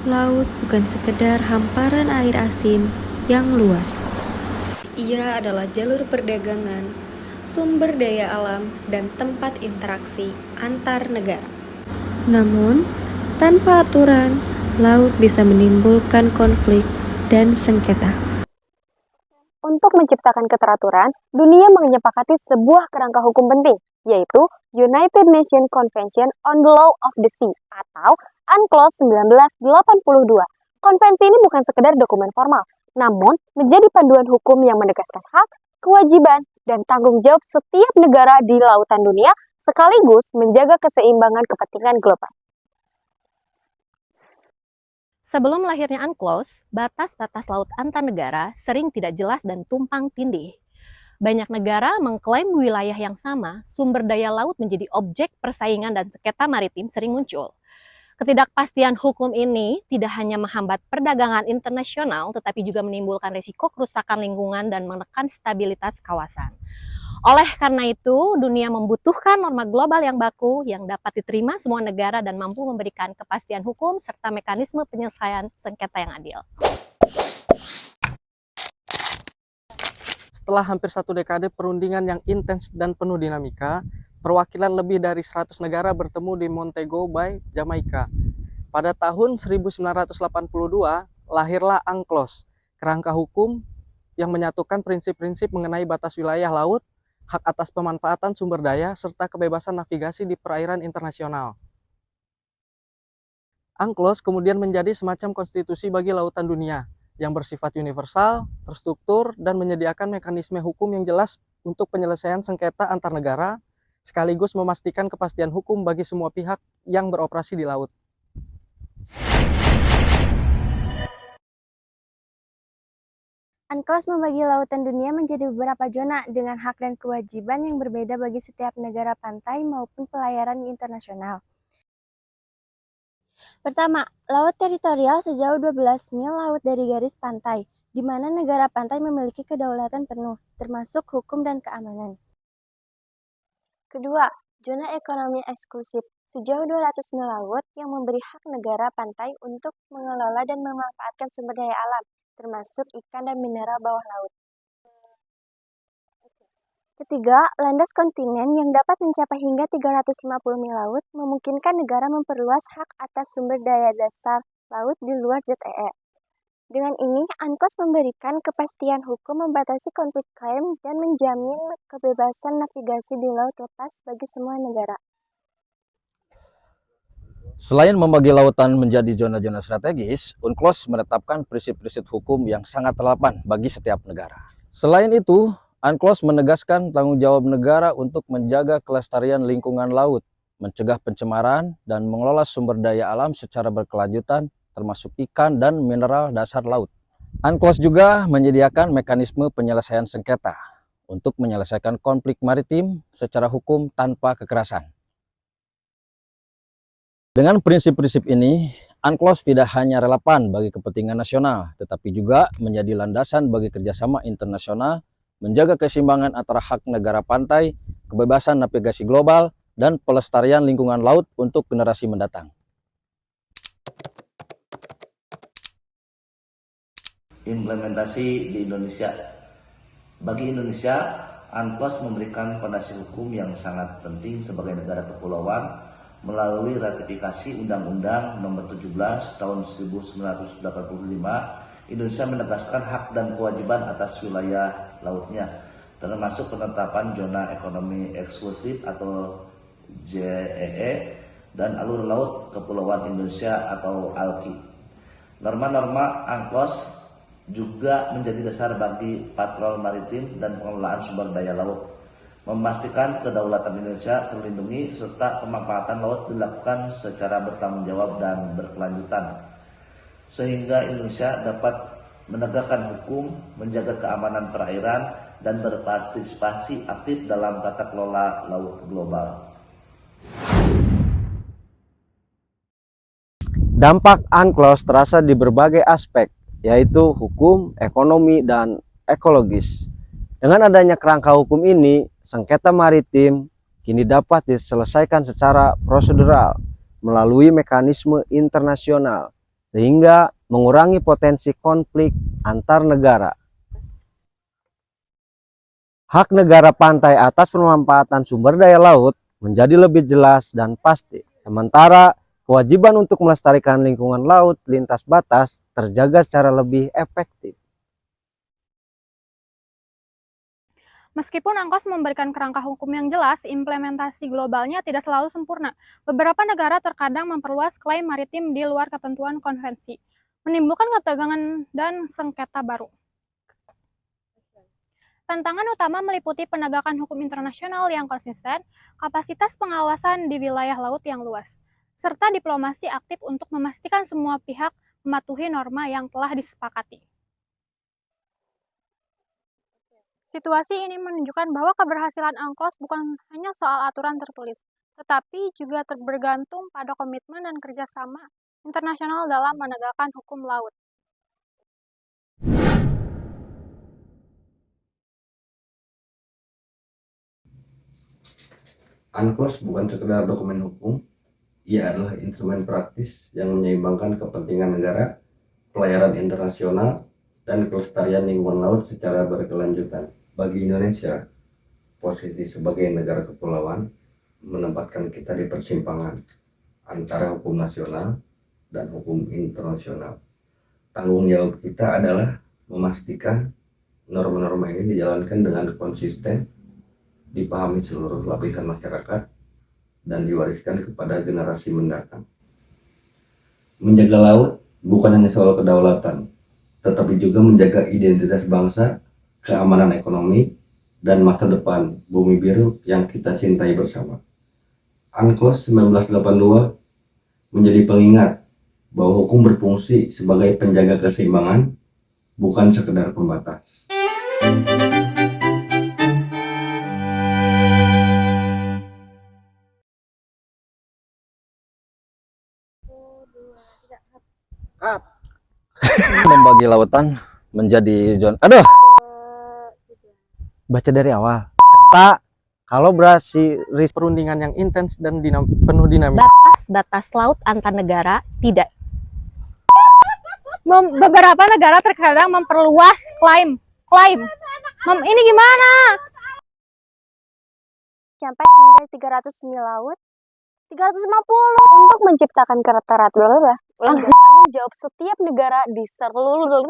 Laut bukan sekedar hamparan air asin yang luas. Ia adalah jalur perdagangan, sumber daya alam, dan tempat interaksi antar negara. Namun, tanpa aturan, laut bisa menimbulkan konflik dan sengketa. Untuk menciptakan keteraturan, dunia menyepakati sebuah kerangka hukum penting, yaitu United Nations Convention on the Law of the Sea atau UNCLOS 1982. Konvensi ini bukan sekedar dokumen formal, namun menjadi panduan hukum yang menegaskan hak, kewajiban, dan tanggung jawab setiap negara di lautan dunia, sekaligus menjaga keseimbangan kepentingan global. Sebelum lahirnya UNCLOS, batas-batas laut antar negara sering tidak jelas dan tumpang tindih. Banyak negara mengklaim wilayah yang sama, sumber daya laut menjadi objek persaingan dan sengketa maritim sering muncul. Ketidakpastian hukum ini tidak hanya menghambat perdagangan internasional, tetapi juga menimbulkan risiko kerusakan lingkungan dan menekan stabilitas kawasan. Oleh karena itu, dunia membutuhkan norma global yang baku, yang dapat diterima semua negara dan mampu memberikan kepastian hukum serta mekanisme penyelesaian sengketa yang adil. Setelah hampir 1 dekade perundingan yang intens dan penuh dinamika, perwakilan lebih dari 100 negara bertemu di Montego Bay, Jamaika. Pada tahun 1982, lahirlah UNCLOS, kerangka hukum yang menyatukan prinsip-prinsip mengenai batas wilayah laut, hak atas pemanfaatan sumber daya, serta kebebasan navigasi di perairan internasional. UNCLOS kemudian menjadi semacam konstitusi bagi lautan dunia, yang bersifat universal, terstruktur, dan menyediakan mekanisme hukum yang jelas untuk penyelesaian sengketa antar negara, sekaligus memastikan kepastian hukum bagi semua pihak yang beroperasi di laut. UNCLOS membagi lautan dunia menjadi beberapa zona dengan hak dan kewajiban yang berbeda bagi setiap negara pantai maupun pelayaran internasional. Pertama, laut teritorial sejauh 12 mil laut dari garis pantai, di mana negara pantai memiliki kedaulatan penuh, termasuk hukum dan keamanan. Kedua, zona ekonomi eksklusif sejauh 200 mil laut yang memberi hak negara pantai untuk mengelola dan memanfaatkan sumber daya alam, termasuk ikan dan mineral bawah laut. Ketiga, landas kontinen yang dapat mencapai hingga 350 mil laut memungkinkan negara memperluas hak atas sumber daya dasar laut di luar ZEE. Dengan ini, UNCLOS memberikan kepastian hukum, membatasi konflik klaim, dan menjamin kebebasan navigasi di laut lepas bagi semua negara. Selain membagi lautan menjadi zona-zona strategis, UNCLOS menetapkan prinsip-prinsip hukum yang sangat relevan bagi setiap negara. Selain itu, UNCLOS menegaskan tanggung jawab negara untuk menjaga kelestarian lingkungan laut, mencegah pencemaran, dan mengelola sumber daya alam secara berkelanjutan, termasuk ikan dan mineral dasar laut. UNCLOS juga menyediakan mekanisme penyelesaian sengketa untuk menyelesaikan konflik maritim secara hukum tanpa kekerasan. Dengan prinsip-prinsip ini, UNCLOS tidak hanya relevan bagi kepentingan nasional, tetapi juga menjadi landasan bagi kerjasama internasional, menjaga keseimbangan antara hak negara pantai, kebebasan navigasi global, dan pelestarian lingkungan laut untuk generasi mendatang. Implementasi di Indonesia. Bagi Indonesia, UNCLOS memberikan fondasi hukum yang sangat penting sebagai negara kepulauan melalui ratifikasi Undang-Undang Nomor 17 Tahun 1985. Indonesia menegaskan hak dan kewajiban atas wilayah lautnya, termasuk penetapan zona ekonomi eksklusif atau ZEE dan alur laut kepulauan Indonesia atau ALKI. Norma-norma UNCLOS juga menjadi dasar bagi patrol maritim dan pengelolaan sumber daya laut, memastikan kedaulatan Indonesia terlindungi serta pemanfaatan laut dilakukan secara bertanggung jawab dan berkelanjutan, sehingga Indonesia dapat menegakkan hukum, menjaga keamanan perairan, dan berpartisipasi aktif dalam tata kelola laut global. Dampak UNCLOS terasa di berbagai aspek, yaitu hukum, ekonomi, dan ekologis. Dengan adanya kerangka hukum ini, sengketa maritim kini dapat diselesaikan secara prosedural melalui mekanisme internasional, sehingga mengurangi potensi konflik antar negara. Hak negara pantai atas pemanfaatan sumber daya laut menjadi lebih jelas dan pasti. Sementara kewajiban untuk melestarikan lingkungan laut lintas batas terjaga secara lebih efektif. Meskipun UNCLOS memberikan kerangka hukum yang jelas, implementasi globalnya tidak selalu sempurna. Beberapa negara terkadang memperluas klaim maritim di luar ketentuan konvensi, menimbulkan ketegangan dan sengketa baru. Tantangan utama meliputi penegakan hukum internasional yang konsisten, kapasitas pengawasan di wilayah laut yang luas, serta diplomasi aktif untuk memastikan semua pihak mematuhi norma yang telah disepakati. Situasi ini menunjukkan bahwa keberhasilan UNCLOS bukan hanya soal aturan tertulis, tetapi juga bergantung pada komitmen dan kerjasama internasional dalam menegakkan hukum laut. UNCLOS bukan sekedar dokumen hukum, ia adalah instrumen praktis yang menyeimbangkan kepentingan negara, pelayaran internasional, dan kelestarian lingkungan laut secara berkelanjutan. Bagi Indonesia, posisi sebagai negara kepulauan menempatkan kita di persimpangan antara hukum nasional dan hukum internasional. Tanggung jawab kita adalah memastikan norma-norma ini dijalankan dengan konsisten, dipahami seluruh lapisan masyarakat, dan diwariskan kepada generasi mendatang. Menjaga laut bukan hanya soal kedaulatan, tetapi juga menjaga identitas bangsa, keamanan ekonomi, dan masa depan bumi biru yang kita cintai bersama. UNCLOS 1982 menjadi pengingat bahwa hukum berfungsi sebagai penjaga keseimbangan, bukan sekedar pembatas. Membagi lautan menjadi zona. Baca dari awal. Serta kalau berhasil Perundingan yang intens dan penuh dinamika. Batas laut antar negara tidak. Beberapa negara terkadang memperluas klaim. Ini gimana? Sampai hingga 300 mil laut, 350 untuk menciptakan tanggung jawab setiap negara di seluruh